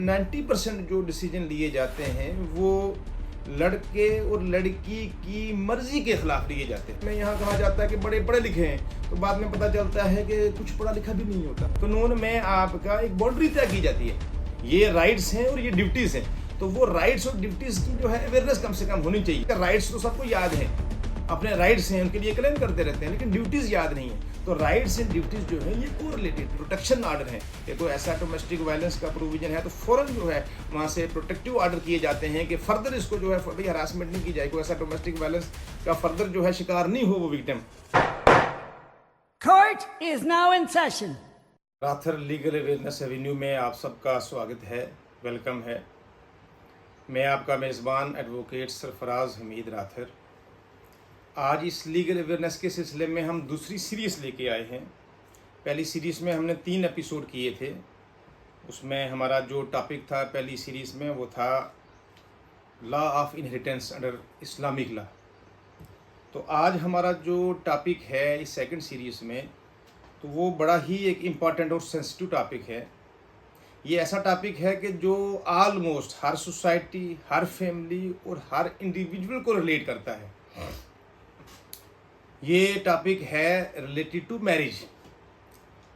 90% जो डिसीजन लिए जाते हैं वो लड़के और लड़की की मर्जी के खिलाफ लिए जाते हैं। मैं यहाँ कहा जाता है कि बड़े पढ़े लिखे हैं, तो बाद में पता चलता है कि कुछ पढ़ा लिखा भी नहीं होता। कानून में आपका एक बाउंड्री तय की जाती है, ये राइट्स हैं और ये ड्यूटीज़ हैं। तो वो राइट्स और ड्यूटीज़ की जो है अवेयरनेस कम से कम होनी चाहिए। राइट्स तो सबको याद है, अपने राइट्स हैं उनके लिए क्लेम करते रहते हैं, लेकिन ड्यूटीज़ याद नहीं है। तो राइट्स एंड ड्यूटीज़ जो है ये कोरिलेटेड प्रोटेक्शन ऑर्डर है। ये कोई ऐसा डोमेस्टिक वायलेंस का प्रोविजन है तो फ़ौरन जो है वहाँ से प्रोटेक्टिव ऑर्डर किए जाते हैं कि फर्दर इसको जो है भाई हरासमेंट नहीं की जाए, कोई ऐसा डोमेस्टिक वायलेंस का फर्दर जो है शिकार नहीं हो वो victim. Court is now in session. Rather legal awareness Avenue में आप सबका स्वागत है, वेलकम है। मैं आपका मेज़बान एडवोकेट सरफराज हमीद राथर। आज इस लीगल अवेयरनेस के सिलसिले में हम दूसरी सीरीज़ लेके आए हैं। पहली सीरीज़ में हमने 3 एपिसोड किए थे। उसमें हमारा जो टॉपिक था पहली सीरीज़ में वो था law of inheritance under Islamic law. तो आज हमारा जो टॉपिक है इस सेकंड सीरीज़ में तो वो बड़ा ही एक इम्पॉर्टेंट और सेंसिटिव टॉपिक है। ये ऐसा टॉपिक है कि जो ऑलमोस्ट हर सोसाइटी, हर फैमिली और हर इंडिविजुअल को रिलेट करता है। ये टॉपिक है रिलेटेड टू मैरिज।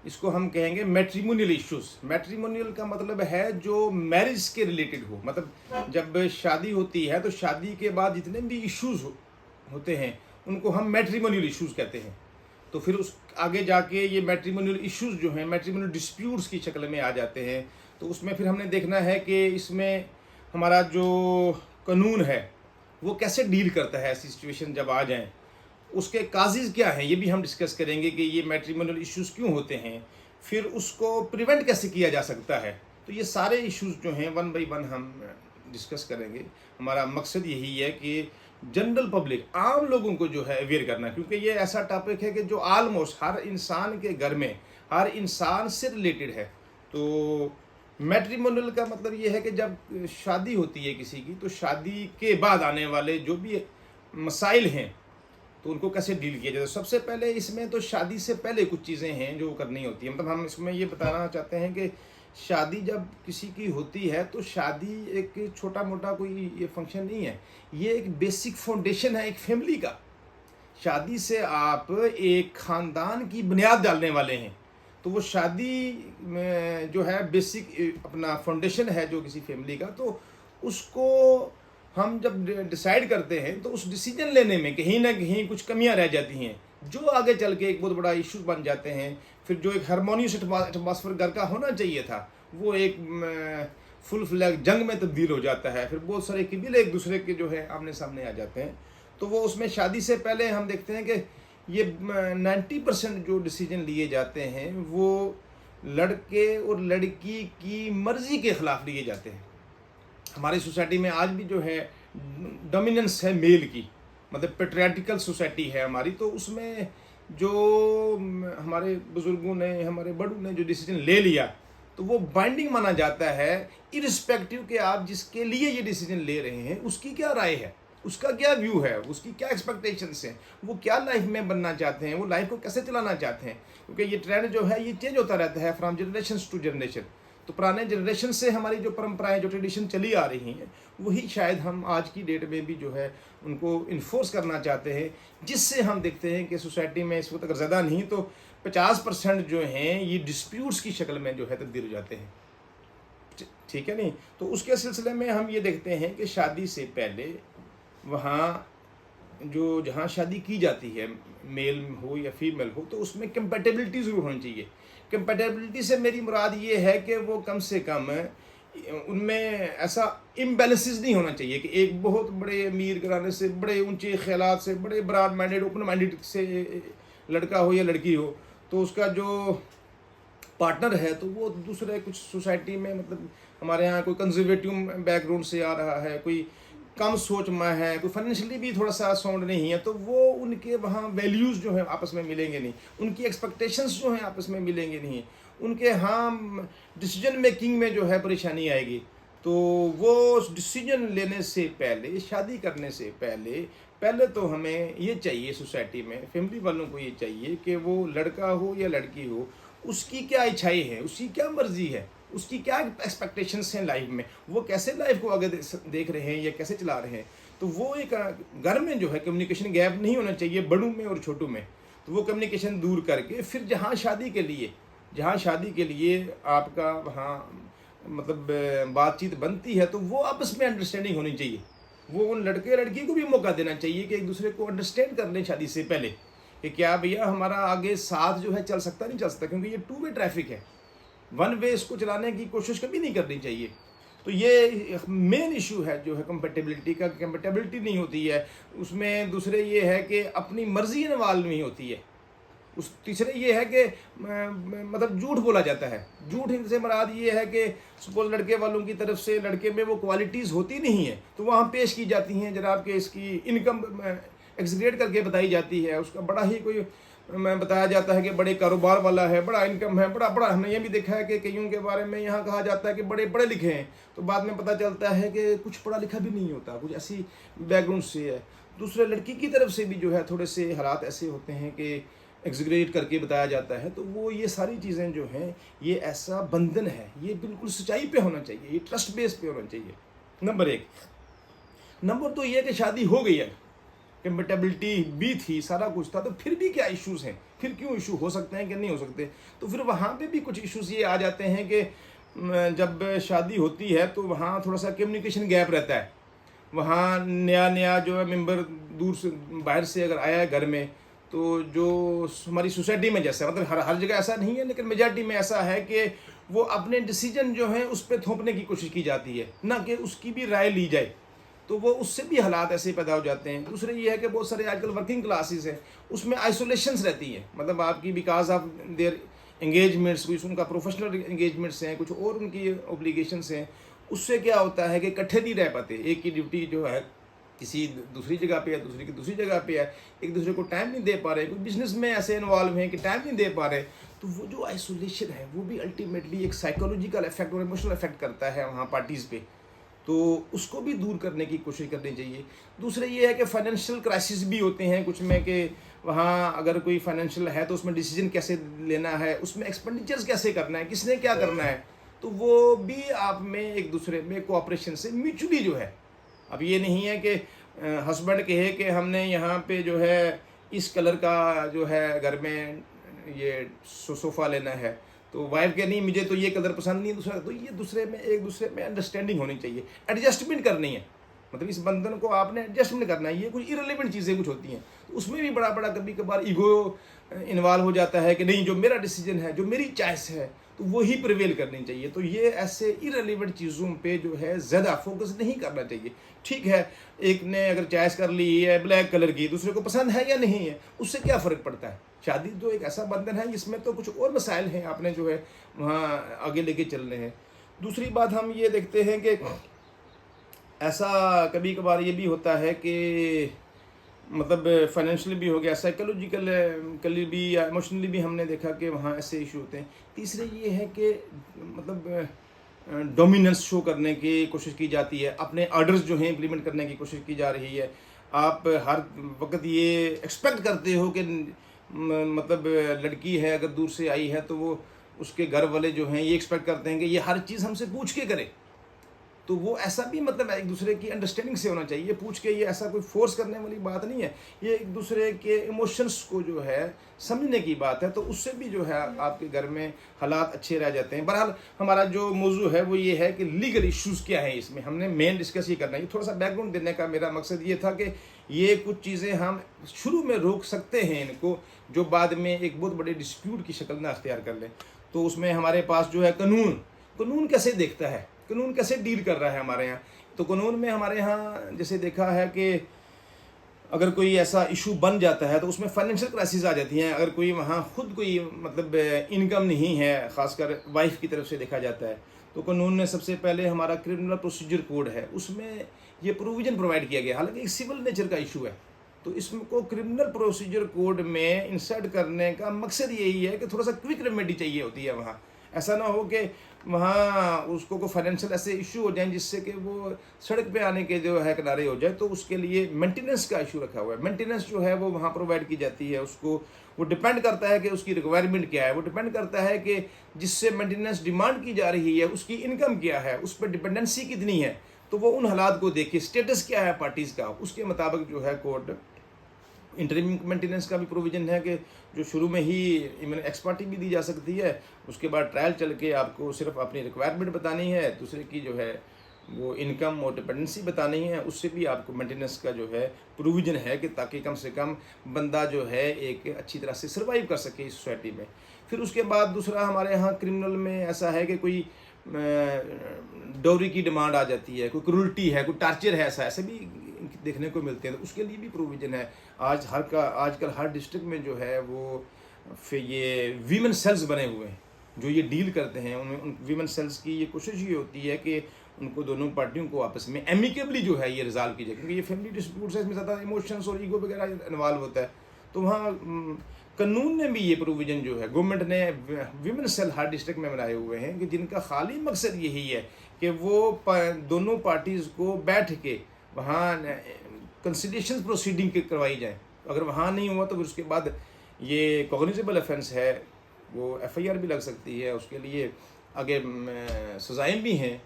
इसको हम कहेंगे मैट्रिमोनियल इश्यूज। मैट्रिमोनियल का मतलब है जो मैरिज के रिलेटेड हो, मतलब जब शादी होती है तो शादी के बाद जितने भी इश्यूज होते हैं उनको हम मैट्रिमोनियल इश्यूज कहते हैं। तो फिर उस आगे जाके ये मैट्रिमोनियल इश्यूज जो हैं मैट्रिमोनियल डिस्प्यूट्स की शक्ल में आ जाते हैं। तो उसमें फिर हमने देखना है कि इसमें हमारा जो कानून है वो कैसे डील करता है ऐसी सिचुएशन जब आ जाएं, उसके काजेज़ क्या हैं ये भी हम डिस्कस करेंगे कि ये मैट्रिमोनियल इश्यूज क्यों होते हैं, फिर उसको प्रिवेंट कैसे किया जा सकता है। तो ये सारे इश्यूज जो हैं वन बाई वन हम डिस्कस करेंगे। हमारा मकसद यही है कि जनरल पब्लिक, आम लोगों को जो है अवेयर करना, क्योंकि ये ऐसा टॉपिक है कि जो ऑलमोस्ट हर इंसान के घर में, हर इंसान से रिलेटेड है। तो मैट्रिमोनियल का मतलब ये है कि जब शादी होती है किसी की, तो शादी के बाद आने वाले जो भी मसाइल हैं तो उनको कैसे डील किया जाए। सबसे पहले इसमें तो शादी से पहले कुछ चीज़ें हैं जो करनी होती है। मतलब हम इसमें ये बताना चाहते हैं कि शादी जब किसी की होती है तो शादी एक छोटा मोटा कोई ये फंक्शन नहीं है, ये एक बेसिक फाउंडेशन है एक फैमिली का। शादी से आप एक ख़ानदान की बुनियाद डालने वाले हैं। तो वो शादी में जो है बेसिक अपना फाउंडेशन है जो किसी फैमिली का, तो उसको हम जब डिसाइड करते हैं तो उस डिसीजन लेने में कहीं ना कहीं कुछ कमियां रह जाती हैं जो आगे चल के एक बहुत बड़ा इशू बन जाते हैं। फिर जो एक हारमोनियस एटमॉस्फेयर घर का होना चाहिए था वो एक फुल फ्लैग जंग में तब्दील हो जाता है। फिर बहुत सारे कबीले एक दूसरे के जो है आमने सामने आ जाते हैं। तो वो उसमें शादी से पहले हम देखते हैं कि ये 90% जो डिसीजन लिए जाते हैं वो लड़के और लड़की की मर्जी के खिलाफ लिए जाते हैं। हमारी सोसाइटी में आज भी जो है डोमिनेंस है मेल की, मतलब पेट्रियार्टिकल सोसाइटी है हमारी। तो उसमें जो हमारे बुजुर्गों ने, हमारे बड़ों ने जो डिसीजन ले लिया तो वो बाइंडिंग माना जाता है, इरिस्पेक्टिव कि आप जिसके लिए ये डिसीजन ले रहे हैं उसकी क्या राय है, उसका क्या व्यू है, उसकी क्या एक्सपेक्टेशंस हैं, वो क्या लाइफ में बनना चाहते हैं, वो लाइफ को कैसे चलाना चाहते हैं। क्योंकि ये ट्रेंड जो है ये चेंज होता रहता है फ्रॉम जनरेशन टू जनरेशन। तो पुराने जनरेशन से हमारी जो परंपराएं, जो ट्रेडिशन चली आ रही हैं वही शायद हम आज की डेट में भी जो है उनको इन्फोर्स करना चाहते हैं, जिससे हम देखते हैं कि सोसाइटी में इस वक्त अगर ज़्यादा नहीं तो 50% जो हैं ये डिस्प्यूट्स की शक्ल में जो है तब्दील हो जाते हैं। ठीक है नहीं? तो उसके सिलसिले में हम ये देखते हैं कि शादी से पहले वहाँ जो जहाँ शादी की जाती है, मेल हो या फीमेल हो, तो उसमें कंपैटिबिलिटी ज़रूर होनी चाहिए। कंपैटिबिलिटी से मेरी मुराद ये है कि वो कम से कम उनमें ऐसा इम्बैलेंसेस नहीं होना चाहिए कि एक बहुत बड़े अमीर घराने से, बड़े ऊंचे ख्यालात से, बड़े ब्रॉड माइंडेड, ओपन माइंडेड से लड़का हो या लड़की हो, तो उसका जो पार्टनर है तो वो दूसरे कुछ सोसाइटी में, मतलब हमारे यहाँ कोई कंजर्वेटिव बैकग्राउंड से आ रहा है, कोई कम सोच में है, कोई फाइनेंशियली भी थोड़ा सा साउंड नहीं है, तो वो उनके वहाँ वैल्यूज़ जो हैं आपस में मिलेंगे नहीं, उनकी एक्सपेक्टेशंस जो हैं आपस में मिलेंगे नहीं, उनके हाँ डिसीजन मेकिंग में जो है परेशानी आएगी। तो वो डिसीजन लेने से पहले, शादी करने से पहले तो हमें ये चाहिए, सोसाइटी में फैमिली वालों को ये चाहिए कि वो लड़का हो या लड़की हो उसकी क्या इच्छाएं हैं, उसकी क्या मर्जी है, उसकी क्या एक्सपेक्टेशंस हैं लाइफ में, वो कैसे लाइफ को आगे देख रहे हैं या कैसे चला रहे हैं। तो वो एक घर में जो है कम्युनिकेशन गैप नहीं होना चाहिए बड़ों में और छोटों में। तो वो कम्युनिकेशन दूर करके फिर जहाँ शादी के लिए आपका वहाँ मतलब बातचीत बनती है, तो वो आपस में अंडरस्टैंडिंग होनी चाहिए। वो उन लड़के लड़की को भी मौका देना चाहिए कि एक दूसरे को अंडरस्टैंड कर लें शादी से पहले कि क्या भैया हमारा आगे साथ जो है चल सकता नहीं चल सकता, क्योंकि ये 2 वे ट्रैफिक है, 1 वे इसको चलाने की कोशिश कभी नहीं करनी चाहिए। तो ये मेन इशू है जो है कंपेटेबिलिटी का, कंपेटेबिलिटी नहीं होती है उसमें। दूसरे ये है कि अपनी मर्जी इन्वॉल्व नहीं होती है। उस तीसरे ये है कि मतलब झूठ बोला जाता है। झूठ से मुराद ये है कि सपोज लड़के वालों की तरफ से लड़के में वो क्वालिटीज़ होती नहीं है, तो वहाँ पेश की जाती हैं जनाब कि इसकी इनकम एग्जीक्यूट करके बताई जाती है, उसका बड़ा ही कोई बताया जाता है कि बड़े कारोबार वाला है, बड़ा इनकम है, बड़ा हमने ये भी देखा है कि कईयों के बारे में यहाँ कहा जाता है कि बड़े पढ़े लिखे हैं, तो बाद में पता चलता है कि कुछ पढ़ा लिखा भी नहीं होता, कुछ ऐसी बैकग्राउंड से है। दूसरे लड़की की तरफ से भी जो है थोड़े से हालात ऐसे होते हैं कि एग्जीक्यूट करके बताया जाता है। तो वो ये सारी चीज़ें जो हैं ये ऐसा बंधन है, ये बिल्कुल सच्चाई पे होना चाहिए, ये ट्रस्ट बेस पे होना चाहिए। नंबर 1। नंबर 2 ये कि शादी हो गई है, कंपेटेबिलिटी भी थी, सारा कुछ था, तो फिर भी क्या इश्यूज़ हैं, फिर क्यों इशू हो सकते हैं कि नहीं हो सकते। तो फिर वहाँ पे भी कुछ इश्यूज़ ये आ जाते हैं कि जब शादी होती है तो वहाँ थोड़ा सा कम्युनिकेशन गैप रहता है। वहाँ नया जो है मेंबर दूर से बाहर से अगर आया है घर में, तो जो हमारी सोसाइटी में जैसा मतलब हर जगह ऐसा नहीं है, लेकिन मेजॉरिटी में ऐसा है कि वो अपने डिसीजन जो है उस पर थोपने की कोशिश की जाती है, ना कि उसकी भी राय ली जाए। तो वो उससे भी हालात ऐसे पैदा हो जाते हैं। दूसरे ये है कि बहुत सारे आजकल वर्किंग क्लासेस हैं, उसमें आइसोलेशंस रहती हैं, मतलब आपकी बिकॉज ऑफ देयर एंगेजमेंट्स, कुछ उनका प्रोफेशनल एंगेजमेंट्स हैं, कुछ और उनकी ओब्लिगेशंस हैं। उससे क्या होता है कि इकट्ठे नहीं रह पाते, एक की ड्यूटी जो है किसी दूसरी जगह पे है, दूसरी की दूसरी जगह पे है, एक दूसरे को टाइम नहीं दे पा रहे, कुछ बिजनेस में ऐसे इन्वॉल्व हैं कि टाइम नहीं दे पा रहे। तो वो जो आइसोलेशन है वो भी अल्टीमेटली एक साइकोलॉजिकल इफेक्ट और इमोशनल इफेक्ट करता है वहाँ पार्टीज़ पे, तो उसको भी दूर करने की कोशिश करनी चाहिए। दूसरे ये है कि फाइनेंशियल क्राइसिस भी होते हैं कुछ में, कि वहाँ अगर कोई फाइनेंशियल है तो उसमें डिसीजन कैसे लेना है, उसमें एक्सपेंडिचर्स कैसे करना है, किसने क्या करना है, तो वो भी आप में एक दूसरे में कोऑपरेशन से म्यूचुअली जो है। अब ये नहीं है कि हस्बैंड कहे कि हमने यहाँ पे जो है इस कलर का जो है घर में ये सोफ़ा लेना है, तो वाइफ के नहीं मुझे तो ये कलर पसंद नहीं, दूसरा तो ये दूसरे में एक दूसरे में अंडरस्टैंडिंग होनी चाहिए, एडजस्टमेंट करनी है, मतलब इस बंधन को आपने एडजस्टमेंट करना है। ये कुछ इरेलीवेंट चीज़ें कुछ होती हैं, तो उसमें भी बड़ा कभी कभार ईगो इन्वॉल्व हो जाता है कि नहीं जो मेरा डिसीजन है, जो मेरी चॉइस है, तो वही प्रिवेल करनी चाहिए। तो ये ऐसे इरेलीवेंट चीज़ों पे जो है ज़्यादा फोकस नहीं करना चाहिए। ठीक है, एक ने अगर चॉइस कर ली है ब्लैक कलर की, दूसरे को पसंद है या नहीं है, उससे क्या फ़र्क पड़ता है। शादी तो एक ऐसा बंधन है जिसमें तो कुछ और मसाइल हैं आपने जो है वहाँ आगे लेके चलने हैं। दूसरी बात हम ये देखते हैं कि ऐसा कभी कभार ये भी होता है कि मतलब फाइनेंशियली भी हो गया, साइकोलॉजिकली भी या इमोशनली भी हमने देखा कि वहाँ ऐसे इशू होते हैं। तीसरे ये है कि मतलब डोमिनेंस शो करने की कोशिश की जाती है, अपने ऑर्डर्स जो हैं इम्प्लीमेंट करने की कोशिश की जा रही है। आप हर वक्त ये एक्सपेक्ट करते हो कि मतलब लड़की है अगर दूर से आई है तो वो उसके घर वाले जो हैं ये एक्सपेक्ट करते हैं कि ये हर चीज़ हमसे पूछ के करे। तो वो ऐसा भी मतलब एक दूसरे की अंडरस्टैंडिंग से होना चाहिए, पूछ के, ये ऐसा कोई फोर्स करने वाली बात नहीं है, ये एक दूसरे के इमोशंस को जो है समझने की बात है। तो उससे भी जो है आपके घर में हालात अच्छे रह जाते हैं। बहरहाल हमारा जो मौजू है वो ये है कि लीगल इश्यूज़ क्या है, इसमें हमने मेन डिस्कस ये करना है। थोड़ा सा बैकग्राउंड देने का मेरा मकसद ये था कि ये कुछ चीज़ें हम शुरू में रोक सकते हैं इनको, जो बाद में एक बहुत बड़े डिस्प्यूट की शक्ल ना अख्तियार कर लें। तो उसमें हमारे पास जो है कानून कैसे देखता है, कानून कैसे डील कर रहा है हमारे यहाँ। तो कानून में हमारे यहाँ जैसे देखा है कि अगर कोई ऐसा इशू बन जाता है तो उसमें फाइनेंशियल क्राइसिस आ जाती हैं। अगर कोई वहाँ खुद कोई मतलब इनकम नहीं है, ख़ासकर वाइफ की तरफ से देखा जाता है, तो कानून ने सबसे पहले हमारा क्रिमिनल प्रोसीजर कोड है, उसमें ये प्रोविज़न प्रोवाइड किया गया। हालांकि एक सिविल नेचर का इशू है, तो इसको क्रिमिनल प्रोसीजर कोड में इंसर्ट करने का मकसद यही है कि थोड़ा सा क्विक रेमेडी चाहिए होती है वहाँ। ऐसा ना हो कि वहाँ उसको कोई फाइनेंशियल ऐसे इशू हो जाए जिससे कि वो सड़क पे आने के जो है किनारे हो जाए, तो उसके लिए मेंटेनेंस का इशू रखा हुआ है। मेंटेनेंस जो है वो वहाँ प्रोवाइड की जाती है उसको। वो डिपेंड करता है कि उसकी रिक्वायरमेंट क्या है, वो डिपेंड करता है कि जिससे मेंटेनेंस डिमांड की जा रही है उसकी इनकम क्या है, उस पर डिपेंडेंसी कितनी है। तो वो उन हालात को देखे, स्टेटस क्या है पार्टीज़ का, उसके मुताबिक जो है कोर्ट इंटरिम मेंटेनेंस का भी प्रोविजन है कि जो शुरू में ही इवन एक्सपर्टी भी दी जा सकती है, उसके बाद ट्रायल चल के आपको सिर्फ अपनी रिक्वायरमेंट बतानी है, दूसरे की जो है वो इनकम और डिपेंडेंसी बतानी है, उससे भी आपको मेंटेनेंस का जो है प्रोविजन है कि ताकि कम से कम बंदा जो है एक अच्छी तरह से सर्वाइव कर सके इस सोसाइटी में। फिर उसके बाद दूसरा हमारे यहाँ क्रिमिनल में ऐसा है कि कोई डोरी की डिमांड आ जाती है, कोई क्रूरटी है, कोई टार्चर है, ऐसे भी देखने को मिलते हैं, तो उसके लिए भी प्रोविजन है। आजकल हर डिस्ट्रिक्ट में जो है वो फिर ये वीमेन सेल्स बने हुए हैं जो ये डील करते हैं। उन वीमेन सेल्स की ये कोशिश ये होती है कि उनको दोनों पार्टियों को आपस में एमिकेबली जो है ये रिजॉल्व कीजिए, क्योंकि ये फैमिली डिस्प्यूट्स है, इसमें ज़्यादा इमोशंस और ईगो वगैरह इन्वॉल्व होता है। तो वहाँ कानून ने भी ये प्रोविज़न जो है गवर्नमेंट ने वीमेन सेल हर डिस्ट्रिक्ट में बनाए हुए हैं कि जिनका खाली मकसद यही है कि वो दोनों पार्टीज़ को बैठ के वहाँ कंसिलिएशन प्रोसीडिंग करवाई जाए। अगर वहाँ नहीं हुआ तो फिर उसके बाद ये कॉग्निजेबल ऑफेंस है, वो एफआईआर भी लग सकती है, उसके लिए आगे सजाएं भी हैं।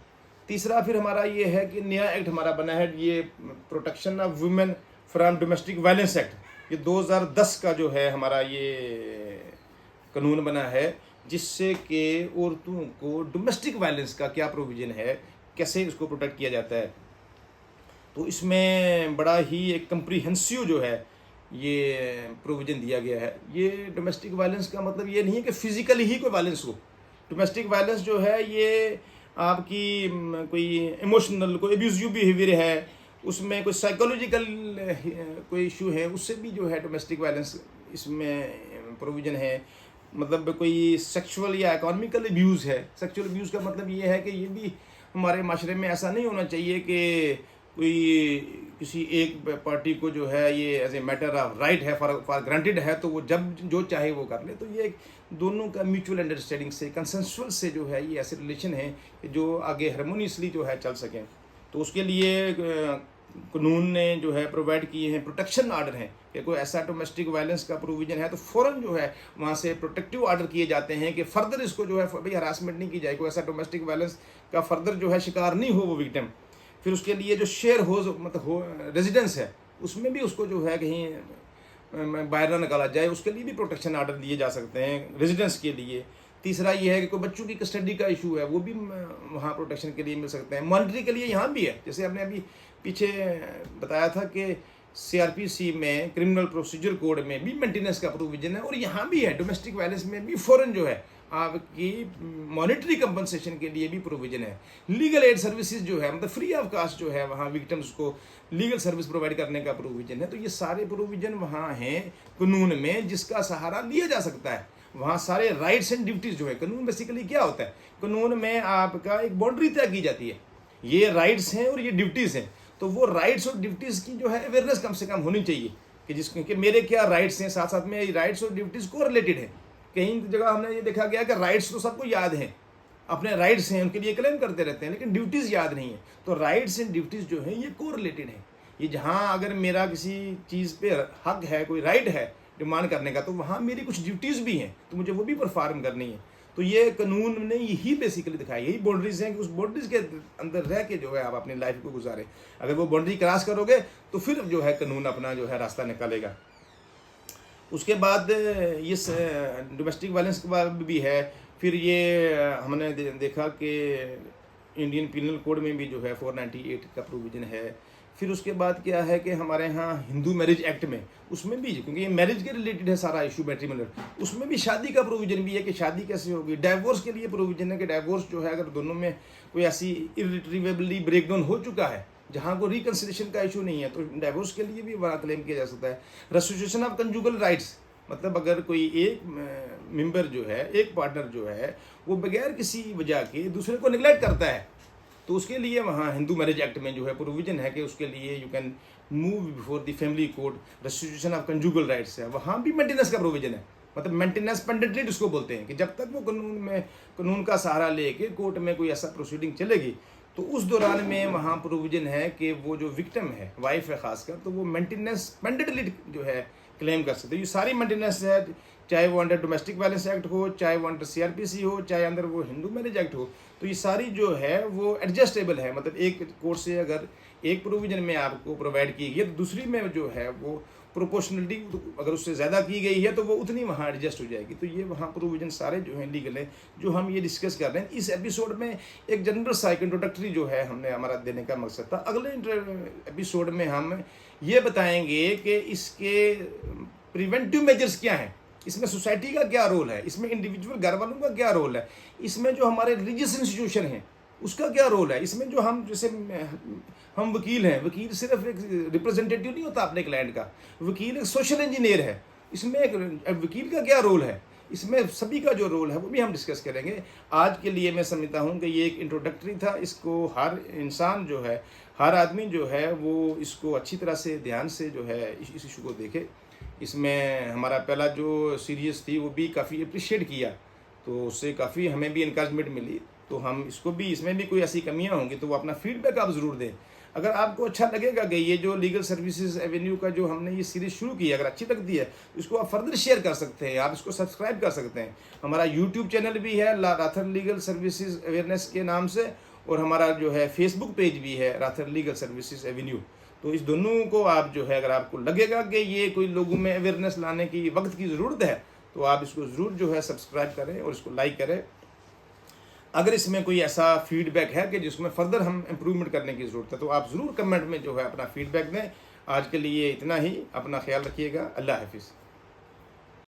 तीसरा फिर हमारा ये है कि नया एक्ट हमारा बना है, ये protection of women from domestic violence act, ये 2010 का जो है हमारा ये कानून बना है, जिससे कि औरतों को डोमेस्टिक वायलेंस का क्या प्रोविज़न है, कैसे इसको प्रोटेक्ट किया जाता है। तो इसमें बड़ा ही एक कंप्रीहेंसिव जो है ये प्रोविज़न दिया गया है। ये डोमेस्टिक वायलेंस का मतलब ये नहीं है कि फिज़िकली ही कोई वायलेंस हो। डोमेस्टिक वायलेंस जो है ये आपकी कोई इमोशनल, कोई एब्यूजिव बिहेवियर है, उसमें कोई साइकोलॉजिकल कोई इशू है, उससे भी जो है डोमेस्टिक वायलेंस इसमें प्रोविज़न है। मतलब कोई सेक्सुअल या इकोनॉमिकल अब्यूज़ है। सेक्सुअल अब्यूज़ का मतलब ये है कि ये भी हमारे माशरे में ऐसा नहीं होना चाहिए कि कोई किसी एक पार्टी को जो है ये as a matter of right है, फॉर ग्रांटेड है, तो वो जब जो चाहे वो कर ले। तो ये दोनों का म्यूचुअल अंडरस्टैंडिंग से, कंसेंसुअल से जो है ये ऐसे रिलेशन है जो आगे हारमोनियसली जो है चल सकें। तो उसके लिए कानून ने जो है प्रोवाइड किए हैं प्रोटेक्शन आर्डर हैं कि कोई ऐसा डोमेस्टिक वायलेंस का प्रोविज़न है तो फ़ौरन जो है वहाँ से प्रोटेक्टिव आर्डर किए जाते हैं कि फर्दर इसको जो है भाई हरासमेंट नहीं की जाए, कोई ऐसा डोमेस्टिक वायलेंस का फर्दर जो है शिकार नहीं हो वो विक्टिम। फिर उसके लिए जो शेयर हो मतलब हो रेजिडेंस है उसमें भी उसको जो है कहीं बाहर ना निकाला जाए, उसके लिए भी प्रोटेक्शन आर्डर दिए जा सकते हैं रेजिडेंस के लिए। तीसरा ये है कि कोई बच्चों की कस्टडी का इशू है, वो भी वहाँ प्रोटेक्शन के लिए मिल सकते हैं। मॉनिटरी के लिए यहाँ भी है, जैसे आपने अभी पीछे बताया था कि सीआरपीसी में क्रिमिनल प्रोसीजर कोड में भी मेंटेनेंस का प्रोविजन है, और यहाँ भी है डोमेस्टिक वायलेंस में भी फ़ौरन जो है आपकी मॉनेटरी कंपनसेशन के लिए भी प्रोविजन है। लीगल एड सर्विसेज जो है मतलब फ्री ऑफ कास्ट जो है वहाँ विक्टिम्स को लीगल सर्विस प्रोवाइड करने का प्रोविजन है। तो ये सारे प्रोविजन वहाँ हैं कानून में जिसका सहारा लिया जा सकता है। वहाँ सारे राइट्स एंड ड्यूटीज़ जो है, कानून बेसिकली क्या होता है, कानून में आपका एक बाउंड्री तय की जाती है, ये राइट्स हैं और ये ड्यूटीज़ हैं। तो वो राइट्स और ड्यूटीज़ की जो है अवेयरनेस कम से कम होनी चाहिए कि जिसके मेरे क्या राइट्स हैं, साथ साथ में राइट्स और ड्यूटीज़ को रिलेटेड है। कहीं जगह हमने ये देखा गया कि राइट्स तो सबको याद हैं, अपने राइट्स हैं उनके लिए क्लेम करते रहते हैं, लेकिन ड्यूटीज़ याद नहीं है। तो राइट्स एंड ड्यूटीज़ जो है ये को रिलेटेड है। ये जहाँ अगर मेरा किसी चीज़ पे हक है, कोई राइट है डिमांड करने का, तो वहाँ मेरी कुछ ड्यूटीज़ भी हैं, तो मुझे वो भी परफॉर्म करनी है। तो ये कानून ने यही बेसिकली दिखाया, यही बाउंड्रीज हैं कि उस बाउंड्रीज के अंदर रह के जो है आप अपनी लाइफ को गुजारें। अगर वो बाउंड्री क्रॉस करोगे तो फिर जो है कानून अपना जो है रास्ता निकालेगा। उसके बाद ये डोमेस्टिक वायलेंस के बाद भी है। फिर ये हमने देखा कि इंडियन पिनल कोड में भी जो है 498 का प्रोविज़न है। फिर उसके बाद क्या है कि हमारे यहाँ हिंदू मैरिज एक्ट में, उसमें भी क्योंकि ये मैरिज के रिलेटेड है सारा इशू मैट्रिमोनियल, उसमें भी शादी का प्रोविज़न भी है कि शादी कैसे होगी। डाइवोर्स के लिए प्रोविज़न है कि डाइवोर्स जो है अगर दोनों में कोई ऐसी इरिट्रीवेबली ब्रेकडाउन हो चुका है जहाँ को रिकन्सिलिएशन का इशू नहीं है, तो डाइवोर्स के लिए भी वहाँ क्लेम किया जा सकता है। रेस्ट्रिक्शन ऑफ कंजुगल राइट्स, मतलब अगर कोई एक मेंबर जो है, एक पार्टनर जो है वो बगैर किसी वजह के दूसरे को निगलेक्ट करता है, तो उसके लिए वहाँ हिंदू मैरिज एक्ट में जो है प्रोविज़न है कि उसके लिए you can move before the family court. Restitution of conjugal rights है, वहाँ भी मेंटेनेंस का प्रोविज़न है मतलब मेंटेनेंस पेंडेंट उसको बोलते हैं कि जब तक वो कानून का सहारा लेके कोर्ट में कोई ऐसा प्रोसीडिंग चलेगी तो उस दौरान में वहाँ प्रोविजन है कि वो जो विक्टिम है, वाइफ है खासकर, तो वो मेंटेनेंस पेंडेंट जो है क्लेम कर सकते हैं। ये सारी मेंटेनेंस है, चाहे वो अंडर डोमेस्टिक वायलेंस एक्ट हो, चाहे वो अंडर CRPC हो, चाहे अंदर वो हिंदू मैरिज एक्ट हो, तो ये सारी जो है वो एडजस्टेबल है। मतलब एक कोर्ट से अगर एक प्रोविजन में आपको प्रोवाइड की गई है तो दूसरी में जो है वो प्रोपोर्शनलिटी अगर उससे ज़्यादा की गई है तो वो उतनी वहाँ एडजस्ट हो जाएगी। तो ये वहाँ प्रोविजन सारे जो हैं लीगल है जो हम ये डिस्कस कर रहे हैं। इस एपिसोड में एक जनरल सा इंट्रोडक्टरी जो है हमने हमारा देने का मकसद था। अगले एपिसोड में हम ये बताएंगे कि इसके प्रिवेंटिव मेजर्स क्या हैं, इसमें सोसाइटी का क्या रोल है, इसमें इंडिविजुअल घर वालों का क्या रोल है, इसमें जो हमारे रिलीजियस इंस्टीट्यूशन हैं उसका क्या रोल है, इसमें जो हम जैसे हम वकील हैं, वकील सिर्फ एक रिप्रेजेंटेटिव नहीं होता अपने क्लाइंट का, वकील एक सोशल इंजीनियर है, इसमें एक वकील का क्या रोल है, इसमें सभी का जो रोल है वो भी हम डिस्कस करेंगे। आज के लिए मैं समझता हूँ कि ये एक इंट्रोडक्टरी था, इसको हर इंसान जो है, हर आदमी जो है वो इसको अच्छी तरह से ध्यान से जो है इस इशू को देखे। इसमें हमारा पहला जो सीरीज़ थी वो भी काफ़ी अप्रिशिएट किया, तो उससे काफ़ी हमें भी इनकरेजमेंट मिली। तो हम इसको भी, इसमें भी कोई ऐसी कमियां होंगी तो वो अपना फीडबैक आप ज़रूर दें। अगर आपको अच्छा लगेगा कि ये जो लीगल सर्विसेज एवेन्यू का जो हमने ये सीरीज़ शुरू की है, अगर अच्छी लगती है तो इसको आप फर्दर शेयर कर सकते हैं, आप इसको सब्सक्राइब कर सकते हैं। हमारा यूट्यूब चैनल भी है राथर लीगल सर्विसेज अवेयरनेस के नाम से, और हमारा जो है फेसबुक पेज भी है राथर लीगल सर्विसेज एवेन्यू। तो इस दोनों को आप जो है, अगर आपको लगेगा कि ये कोई लोगों में अवेयरनेस लाने की वक्त की ज़रूरत है तो आप इसको ज़रूर जो है सब्सक्राइब करें और इसको लाइक करें। अगर इसमें कोई ऐसा फीडबैक है कि जिसमें फर्दर हम इम्प्रूवमेंट करने की ज़रूरत है तो आप ज़रूर कमेंट में जो है अपना फीडबैक दें। आज के लिए इतना ही, अपना ख्याल रखिएगा। अल्लाह हाफिज़।